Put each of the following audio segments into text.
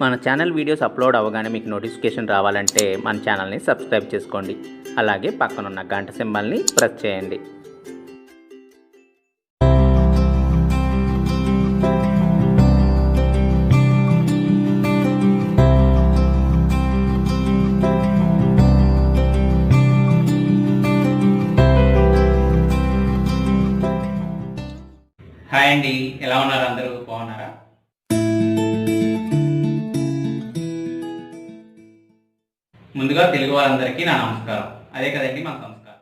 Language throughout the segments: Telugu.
మన ఛానల్ వీడియోస్ అప్లోడ్ అవ్వగానే మీకు నోటిఫికేషన్ రావాలంటే మన ఛానల్ని సబ్స్క్రైబ్ చేసుకోండి. అలాగే పక్కనున్న గంట సింబల్ని ప్రెస్ చేయండి. హాయ్ అండి, ఎలా ఉన్నారు? అందరూ బాగున్నారా? ముందుగా తెలుగు వారందరికీ నా నమస్కారం. అదే కదండి మన సంస్కారం.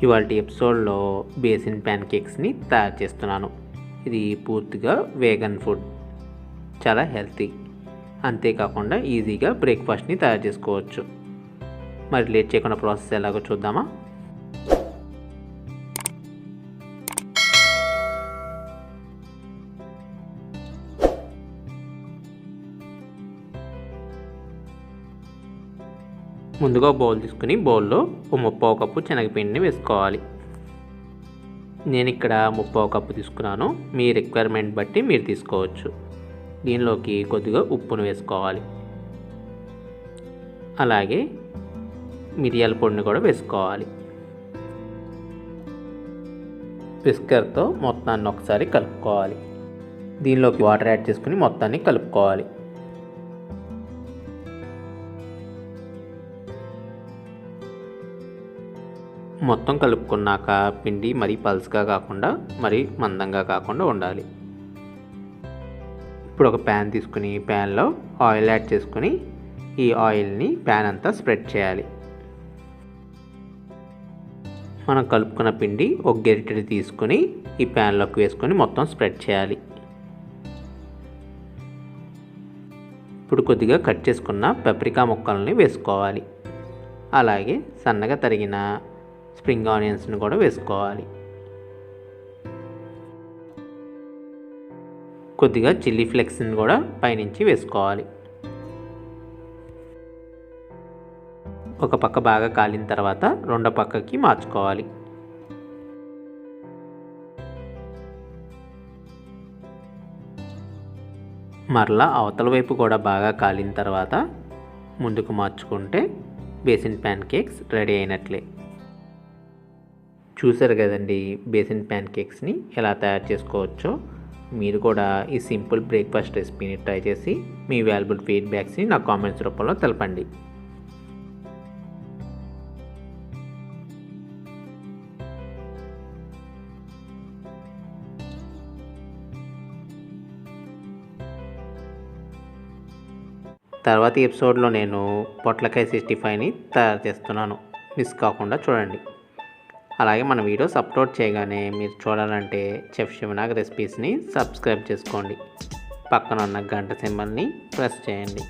ఇవాళ ఎపిసోడ్లో బేసిన్ ప్యాన్ కేక్స్ని తయారు చేస్తున్నాను. ఇది పూర్తిగా వేగన్ ఫుడ్, చాలా హెల్తీ, అంతేకాకుండా ఈజీగా బ్రేక్ఫాస్ట్ని తయారు చేసుకోవచ్చు. మరి లేట్ చేయకుండా ప్రాసెస్ ఎలాగో చూద్దామా? ముందుగా బౌల్ తీసుకుని బౌల్లో 3/4 కప్పు శనగపిండిని వేసుకోవాలి. నేను ఇక్కడ 3/4 కప్పు తీసుకున్నాను. మీ రిక్వైర్మెంట్ బట్టి మీరు తీసుకోవచ్చు. దీనిలోకి కొద్దిగా ఉప్పును వేసుకోవాలి. అలాగే మిరియాల పొడిని కూడా వేసుకోవాలి. విస్కర్తో మొత్తాన్ని ఒకసారి కలుపుకోవాలి. దీనిలోకి వాటర్ యాడ్ చేసుకుని మొత్తాన్ని కలుపుకోవాలి. మొత్తం కలుపుకున్నాక పిండి మరీ పల్స్గా కాకుండా మరీ మందంగా కాకుండా ఉండాలి. ఇప్పుడు ఒక ప్యాన్ తీసుకుని ప్యాన్లో ఆయిల్ యాడ్ చేసుకుని ఈ ఆయిల్ని ప్యాన్ అంతా స్ప్రెడ్ చేయాలి. మనం కలుపుకున్న పిండి ఒక గరిటెడు తీసుకుని ఈ ప్యాన్లోకి వేసుకొని మొత్తం స్ప్రెడ్ చేయాలి. ఇప్పుడు కొద్దిగా కట్ చేసుకున్న పెప్రికా ముక్కల్ని వేసుకోవాలి. అలాగే సన్నగా తరిగిన స్ప్రింగ్ ఆనియన్స్ని కూడా వేసుకోవాలి. కొద్దిగా చిల్లీ ఫ్లేక్స్ని కూడా పైనుంచి వేసుకోవాలి. ఒక పక్క బాగా కాలిన తర్వాత రెండో పక్కకి మార్చుకోవాలి. మరలా అవతల వైపు కూడా బాగా కాలిన తర్వాత ముందుకు మార్చుకుంటే బేసిన్ ప్యాన్ కేక్స్ రెడీ అయినట్లే. చూసారు కదండి బేసిన్ ప్యాన్ కేక్స్ని ఎలా తయారు చేసుకోవచ్చో. మీరు కూడా ఈ సింపుల్ బ్రేక్ఫాస్ట్ రెసిపీని ట్రై చేసి మీ వాల్యుబుల్ ఫీడ్బ్యాక్స్ని నా కామెంట్స్ రూపంలో తెలపండి. తర్వాత ఎపిసోడ్లో నేను పొట్లకాయ 65ని తయారు చేస్తున్నాను. మిస్ కాకుండా చూడండి. అలాగే మన వీడియోస్ అప్లోడ్ చేయగానే మీరు చూడాలంటే చెఫ్ శివనాగ్ రెసిపీస్ని సబ్స్క్రైబ్ చేసుకోండి. పక్కన ఉన్న గంట సింబల్ని ప్రెస్ చేయండి.